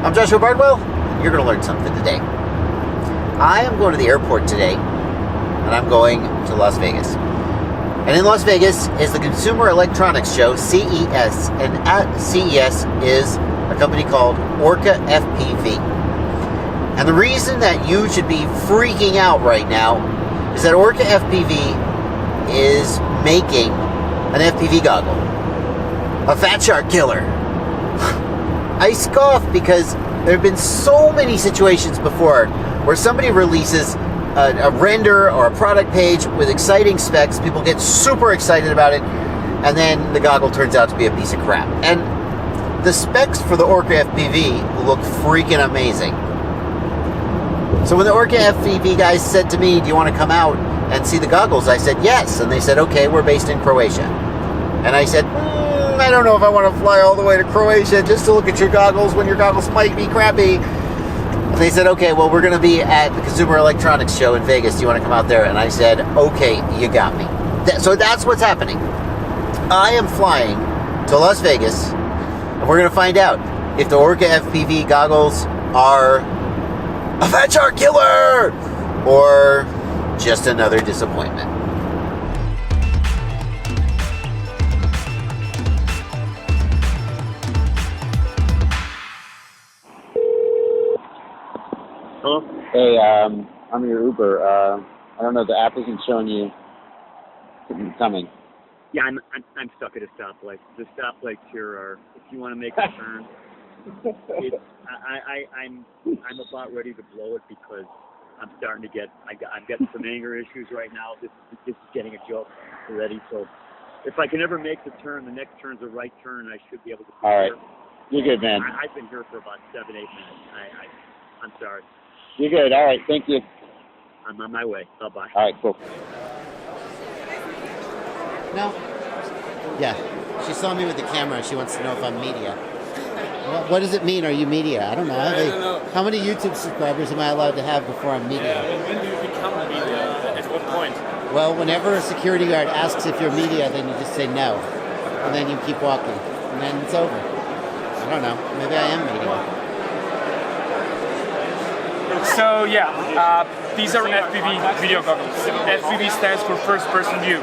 I'm Joshua Bardwell. You're going to learn something today. I am going to the airport today, and I'm going to Las Vegas. And in Las Vegas is the Consumer Electronics Show, CES. And at CES is a company called Orqa FPV. And the reason that you should be freaking out right now is that Orqa FPV is making an FPV goggle. A fat shark killer. I scoff because there have been so many situations before where somebody releases a render or a product page with exciting specs, people get super excited about it, and then the goggle turns out to be a piece of crap. And the specs for the Orqa FPV look freaking amazing. So when the Orqa FPV guys said to me, do you want to come out and see the goggles? I said yes, and they said, okay, we're based in Croatia. And I said, I don't know if I want to fly all the way to Croatia just to look at your goggles when your goggles might be crappy. And they said, okay, well, we're going to be at the Consumer Electronics Show in Vegas. Do you want to come out there? And I said, okay, you got me. So that's what's happening. I am flying to Las Vegas, and we're going to find out if the Orqa FPV goggles are a fat shark killer or just another disappointment. Hello? Hey, I'm your Uber. I don't know, the app isn't showing you coming. Yeah, I'm stuck at a stoplight. The stoplights here are, if you want to make a turn, I'm about ready to blow it because I'm starting to get, I'm getting some anger issues right now. This is getting a joke already. So if I can ever make the turn, the next turn's a right turn, I should be able to. All right, you're good, man. I've been here for about 7-8 minutes. I'm sorry. You're good. All right, thank you. I'm on my way. Bye-bye. All right, cool. No. Yeah. She saw me with the camera. She wants to know if I'm media. What does it mean? Are you media? I don't know. I don't know. How many YouTube subscribers am I allowed to have before I'm media? Yeah, when do you become media? At what point? Well, whenever a security guard asks if you're media, then you just say no. And then you keep walking. And then it's over. I don't know. Maybe I am media. So yeah, these are FPV video goggles. FPV stands for first person view.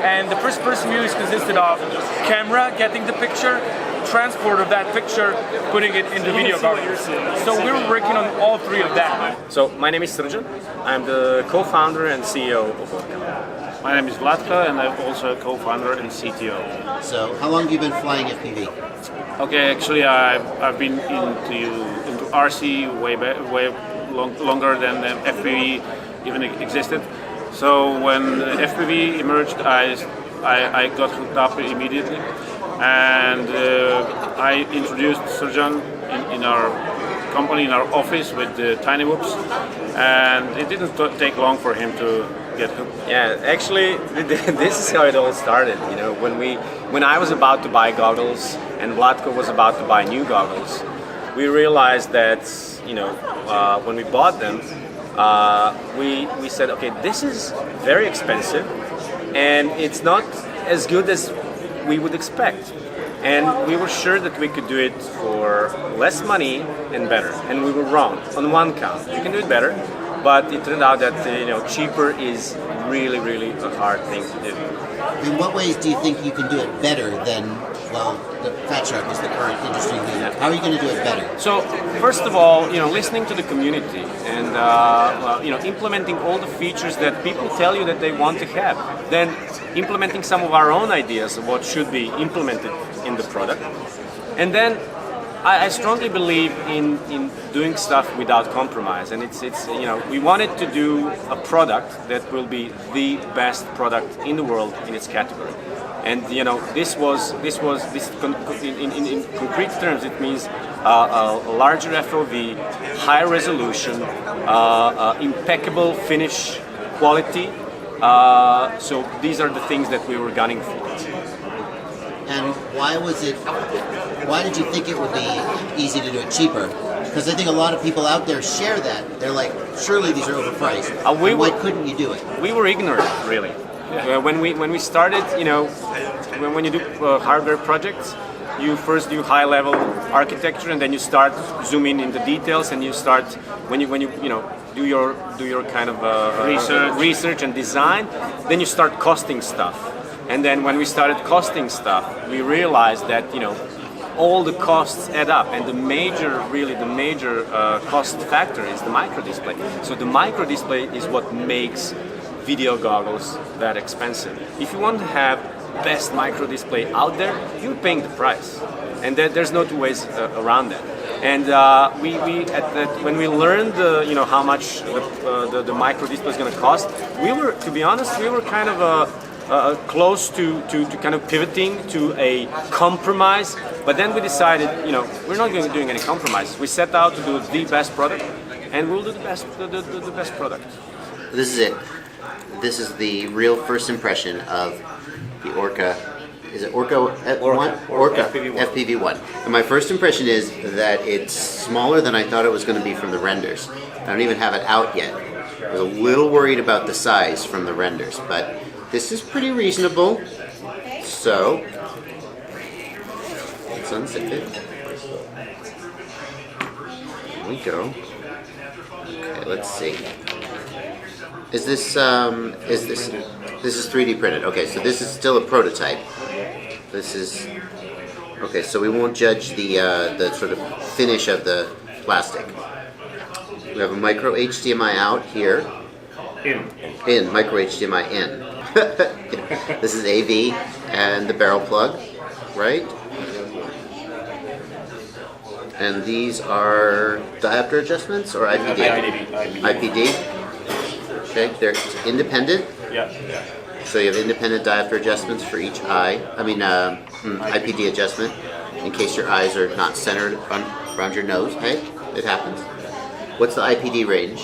And the first person view is consisted of camera getting the picture, transport of that picture, putting it in the video goggles. So we're working on all three of that. So my name is Srđan. I'm the co-founder and CEO of Orqa. My name is Vlatko, and I'm also co-founder and CTO. So, how long have you been flying FPV? Okay, actually, I've been into RC way longer than FPV even existed. So when FPV emerged, I got hooked up immediately, and I introduced Srđan in our company, in our office with the tiny whoops, and it didn't take long for him to get hooked. Yeah, actually, this is how it all started. You know, when I was about to buy goggles and Vlatko was about to buy new goggles, we realized that, you know, when we bought them, we said, okay, this is very expensive and it's not as good as we would expect. And we were sure that we could do it for less money and better. And we were wrong on one count. You can do it better, but it turned out that cheaper is really, really a hard thing to do. In what ways do you think you can do it better than, well, the Fat Shark is the current industry leader? How are you going to do it better? So, first of all, listening to the community and implementing all the features that people tell you that they want to have. Then implementing some of our own ideas of what should be implemented in the product. And then I strongly believe in doing stuff without compromise, and it's we wanted to do a product that will be the best product in the world in its category. And this in concrete terms, it means a larger FOV, high resolution, impeccable finish quality. So these are the things that we were gunning for. And why did you think it would be easy to do it cheaper? Because I think a lot of people out there share that. They're like, surely these are overpriced. Why couldn't you do it? We were ignorant, really. When we started, when you do hardware projects, you first do high level architecture, and then you start zooming into details, and you start when you do your kind of research and design, then you start costing stuff. And then when we started costing stuff, we realized that all the costs add up, and the major cost factor is the micro display. So the micro display is what makes video goggles that expensive. If you want to have best micro display out there, you're paying the price, and there's no two ways around that. And when we learned how much the micro display is going to cost, to be honest, we were kind of close to kind of pivoting to a compromise, but then we decided, we're not going to be doing any compromises. We set out to do the best product, and we'll do the best product. This is it. This is the real first impression of the Orqa. Is it Orqa FPV.ONE? Orqa FPV.ONE. And my first impression is that it's smaller than I thought it was going to be from the renders. I don't even have it out yet. I was a little worried about the size from the renders, but this is pretty reasonable. So let's unzip it. There we go. Okay, let's see. This is 3D printed. Okay, so this is still a prototype. This is okay. So we won't judge the sort of finish of the plastic. We have a micro HDMI out here. In micro HDMI in. This is AV and the barrel plug, right? And these are diopter adjustments or IPD? IPD. Okay, they're independent. Yeah. So you have independent diopter adjustments for each eye. IPD adjustment in case your eyes are not centered around your nose. Hey, it happens. What's the IPD range?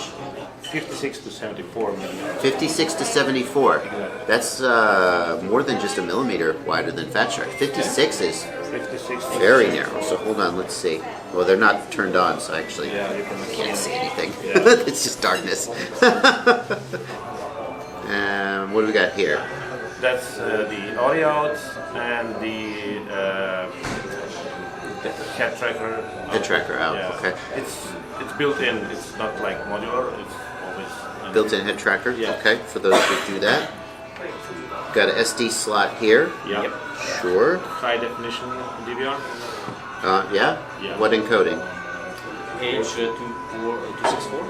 56 to 74 millimeters. 56 to 74. That's more than just a millimeter wider than Fat Shark. 56 is 56. very narrow. So hold on, let's see. Well, they're not turned on, so actually You can't see anything. Yeah. It's just darkness. What do we got here? That's the audio out and the head tracker. Head tracker out. Yeah. Okay. It's built in. It's not like modular. It's always Built-in head tracker. Yeah. Okay. For those who do that. Got an SD slot here. Yeah. Sure. High definition DVR. Yeah. Yeah. What encoding? H264.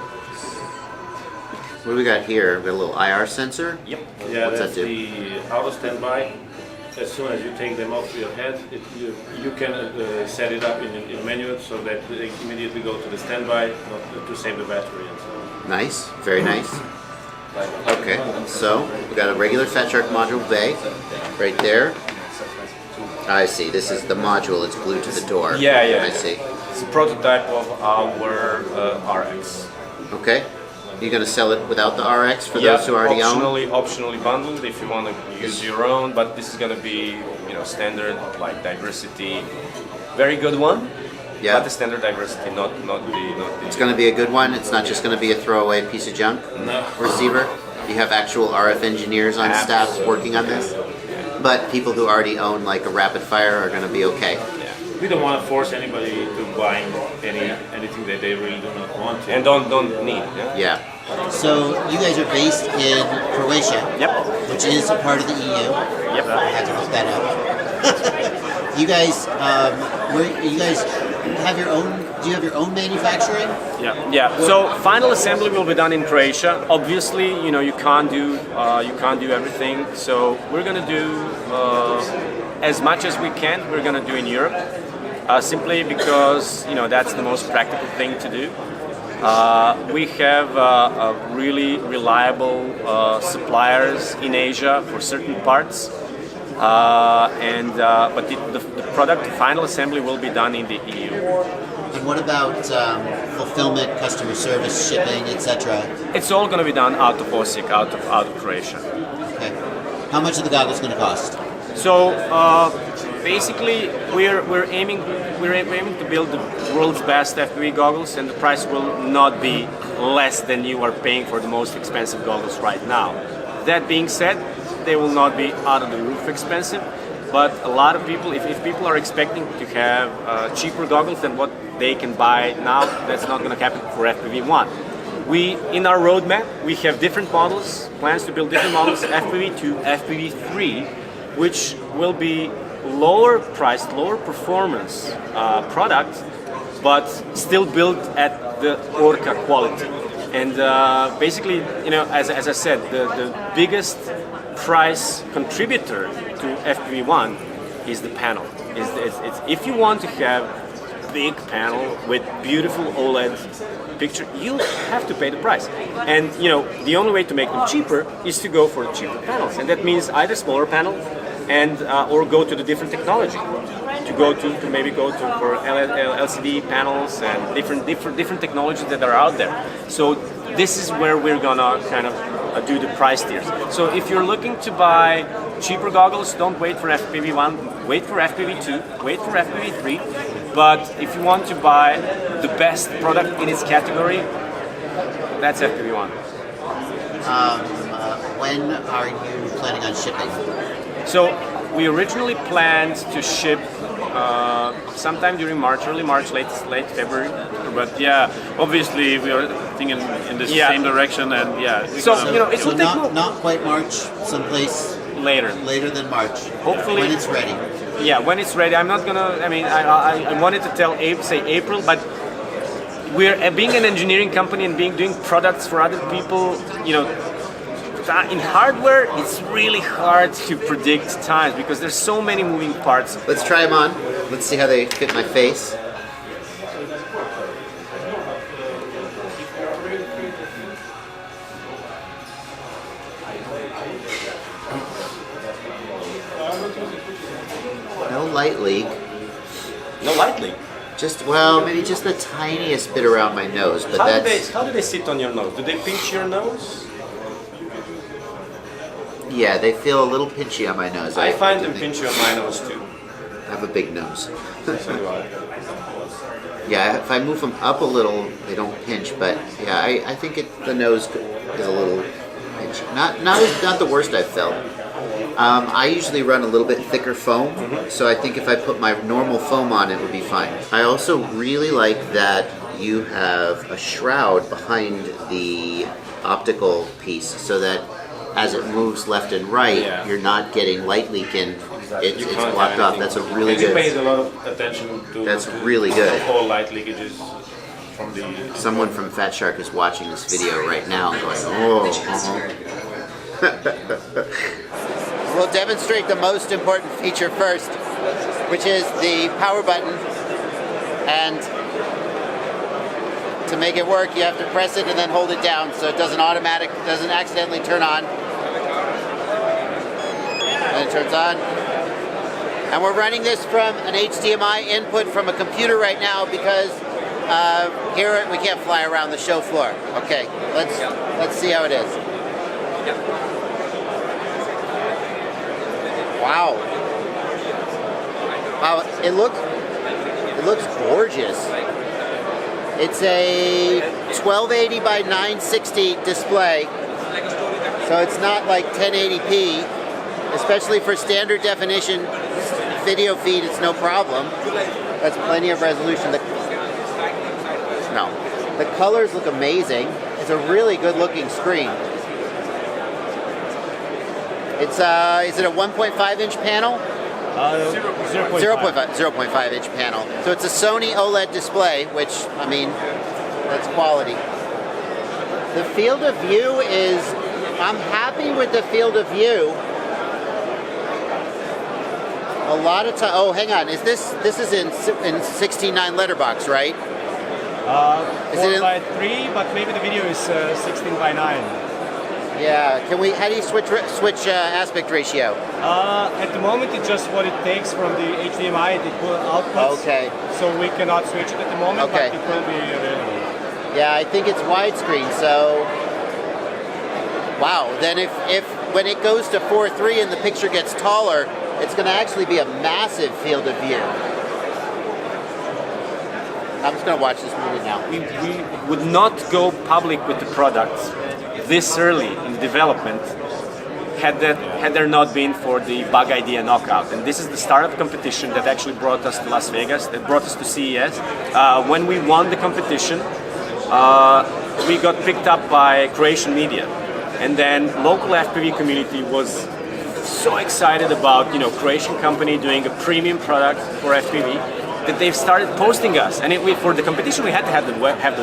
What do we got here? We got a little IR sensor. Yep. Yeah, What's that's that do? the auto standby. As soon as you take them off your head, you can set it up in menu so that they immediately go to the standby to save the battery. And so. Nice. Very nice. Okay. So we got a regular Fat Shark module bay right there. I see. This is the module. It's glued to the door. Yeah. I see. It's a prototype of our RX. Okay. You're going to sell it without the RX for those who already own? Optionally bundled if you want to use your own, but this is going to be standard, like diversity. Very good one. Yeah. But the standard diversity, not the. It's going to be a good one. It's not just going to be a throwaway piece of junk receiver. You have actual RF engineers on staff working on this. But people who already own like a rapid fire are going to be okay. We don't want to force anybody to buy anything that they really do not want to. And don't need. Yeah. So you guys are based in Croatia. Yep. Which is a part of the EU. Yep. I had to look that up. You guys, have your own? Do you have your own manufacturing? Yeah. So final assembly will be done in Croatia. Obviously, you can't do everything. So we're gonna do as much as we can. We're gonna do in Europe, simply because that's the most practical thing to do. We have really reliable suppliers in Asia for certain parts. But the product final assembly will be done in the EU. And what about fulfillment, customer service, shipping, etc.? It's all going to be done out of Osijek, out of Croatia. Okay. How much are the goggles going to cost? So basically, we're aiming to build the world's best FPV goggles, and the price will not be less than you are paying for the most expensive goggles right now. That being said, they will not be out of the roof expensive. but a lot of people, if people are expecting to have cheaper goggles than what they can buy now, that's not going to happen for FPV-1. In our roadmap, we have different models, plans to build different models, FPV-2, FPV-3, which will be lower priced, lower performance products, but still built at the Orqa quality. And basically, as I said, the biggest price contributor to FPV-1 is the panel. It's if you want to have big panel with beautiful OLED picture, you have to pay the price. And the only way to make them cheaper is to go for cheaper panels, and that means either smaller panel and or go to the different technology. To maybe go for LCD panels and different technologies that are out there. So this is where we're gonna kind of do the price tiers. So if you're looking to buy cheaper goggles, don't wait for FPV-1, wait for FPV-2, wait for FPV-3. But if you want to buy the best product in its category, that's FPV-1. When are you planning on shipping? So we originally planned to ship sometime during March, early March, late February. But yeah, obviously we are thinking in the same direction, and yeah. So it will take not quite March, someplace later than March. Hopefully when it's ready. Yeah, when it's ready. I'm not gonna. I mean, I wanted to say April, but we're being an engineering company and doing products for other people. In hardware, it's really hard to predict times because there's so many moving parts. Let's try them on. Let's see how they fit my face. No light leak. No light leak. Maybe just the tiniest bit around my nose, but How do they sit on your nose? Do they pinch your nose? Yeah, they feel a little pinchy on my nose. I find them pinchy on my nose too. I have a big nose. So do I. Yeah, if I move them up a little, they don't pinch. But yeah, I think the nose is a little pinchy. Not the worst I've felt. I usually run a little bit thicker foam, so I think if I put my normal foam on, it would be fine. I also really like that you have a shroud behind the optical piece, so that as it moves left and right, you're not getting light leak in. It's blocked off. That's a really good. You paid a lot of attention to. That's really good. All light leakages from the. Someone from Fat Shark is watching this video right now, going, "Oh." We'll demonstrate the most important feature first, which is the power button. And to make it work, you have to press it and then hold it down so it doesn't accidentally turn on. And it turns on. And we're running this from an HDMI input from a computer right now because here we can't fly around the show floor. Okay, let's see how it is. Wow. Wow, it looks gorgeous. It's a 1280 by 960 display, so it's not like 1080p, especially for standard definition video feed. It's no problem. That's plenty of resolution. The colors look amazing. It's a really good looking screen. It's is it a 1.5 inch panel? 0.5 inch panel. So it's a Sony OLED display, which, I mean, that's quality. The field of view is, I'm happy with the field of view. A lot of time, oh, hang on, this is in 16:9 letterbox, right? 4:3, but maybe the video is 16:9. Yeah, how do you switch aspect ratio? At the moment, it's just what it takes from the HDMI, the pull outputs. Okay. So we cannot switch it at the moment, Okay. but it will be available. Yeah, I think it's widescreen, so... Wow, then if when it goes to 4:3 and the picture gets taller, it's going to actually be a massive field of view. I'm just going to watch this movie now. We would not go public with the product this early in development had there not been for the bug idea knockout. And this is the startup competition that actually brought us to Las Vegas, that brought us to CES. When we won the competition, we got picked up by Croatian media. And then local FPV community was so excited about, you know, Croatian company doing a premium product for FPV, that they've started posting us. And for the competition, we had to have the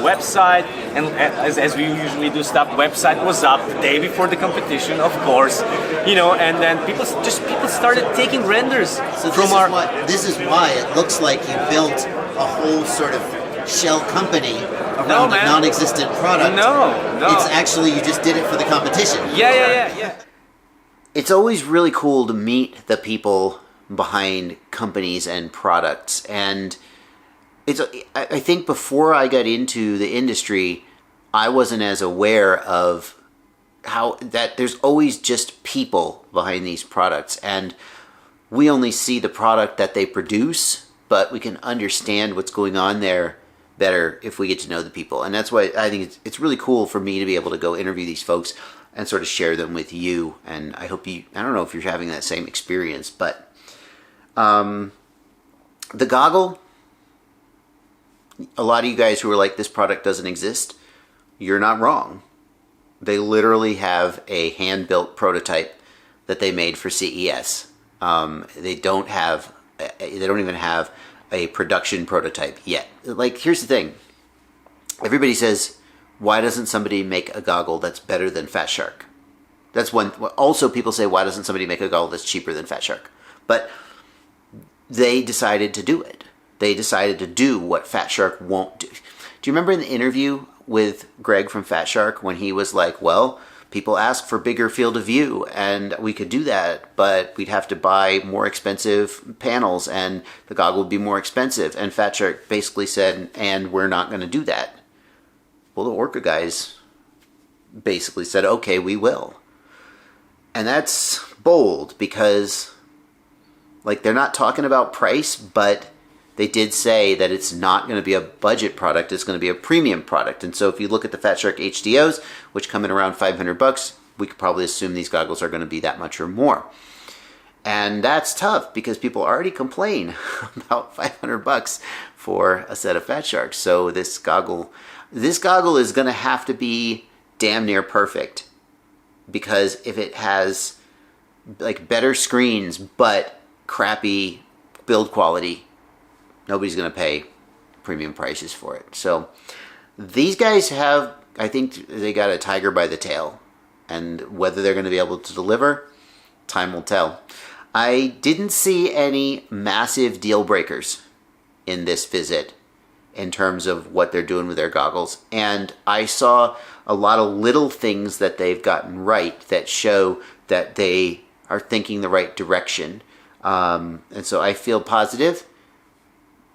website, and as we usually do stuff, website was up the day before the competition, of course, you know. And then people started taking renders So from this is why it looks like you built a whole sort of shell company around a non-existent product. No. It's actually you just did it for the competition. Yeah. It's always really cool to meet the people behind companies and products, and I think before I got into the industry, I wasn't as aware of how that there's always just people behind these products, and we only see the product that they produce, but we can understand what's going on there better if we get to know the people. And that's why I think it's really cool for me to be able to go interview these folks and sort of share them with you. And I hope I don't know if you're having that same experience, but the goggle, a lot of you guys who are like, this product doesn't exist, you're not wrong. They literally have a hand-built prototype that they made for CES. They don't even have a production prototype yet. Like, here's the thing. Everybody says, why doesn't somebody make a goggle that's better than Fat Shark? That's one. Also, people say, why doesn't somebody make a goggle that's cheaper than Fat Shark? But they decided to do it. They decided to do what Fat Shark won't do. Do you remember in the interview with Greg from Fat Shark when he was like, well, people ask for bigger field of view and we could do that, but we'd have to buy more expensive panels and the goggle would be more expensive. And Fat Shark basically said, and we're not going to do that. Well, the Orqa guys basically said, okay, we will. And that's bold because, like, they're not talking about price, but they did say that it's not going to be a budget product, it's going to be a premium product. And so if you look at the Fat Shark HDOs, which come in around $500, we could probably assume these goggles are going to be that much or more. And that's tough because people already complain about $500 for a set of Fat Sharks. So this goggle is going to have to be damn near perfect, because if it has like better screens but crappy build quality, nobody's going to pay premium prices for it. So these guys have, I think they got a tiger by the tail, and whether they're going to be able to deliver, time will tell. I didn't see any massive deal breakers in this visit in terms of what they're doing with their goggles, and I saw a lot of little things that they've gotten right that show that they are thinking the right direction. And so I feel positive,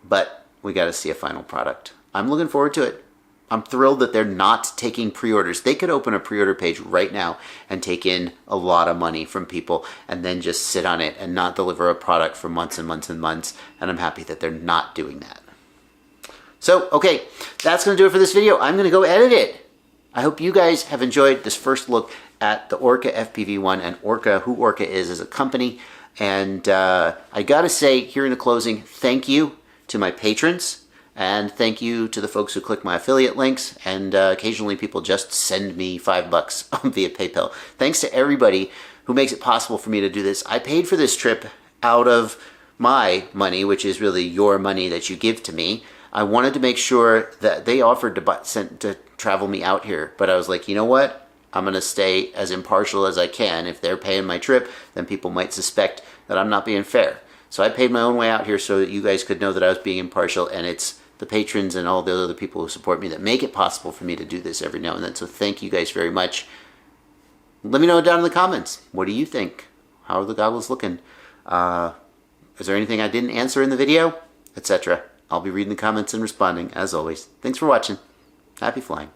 but we got to see a final product. I'm looking forward to it. I'm thrilled that they're not taking pre-orders. They could open a pre-order page right now and take in a lot of money from people and then just sit on it and not deliver a product for months and months and months. And I'm happy that they're not doing that. So, okay, that's going to do it for this video. I'm going to go edit it. I hope you guys have enjoyed this first look at the Orqa FPV.ONE and Orqa, who Orqa is as a company. And I got to say here in the closing, thank you to my patrons, and thank you to the folks who click my affiliate links, and occasionally people just send me $5 via PayPal. Thanks to everybody who makes it possible for me to do this. I paid for this trip out of my money, which is really your money that you give to me. I wanted to make sure that they offered to travel me out here, but I was like, you know what? I'm going to stay as impartial as I can. If they're paying my trip, then people might suspect that I'm not being fair. So I paid my own way out here so that you guys could know that I was being impartial, and it's the patrons and all the other people who support me that make it possible for me to do this every now and then. So thank you guys very much. Let me know down in the comments. What do you think? How are the goggles looking? Is there anything I didn't answer in the video? Etc. I'll be reading the comments and responding, as always. Thanks for watching. Happy flying.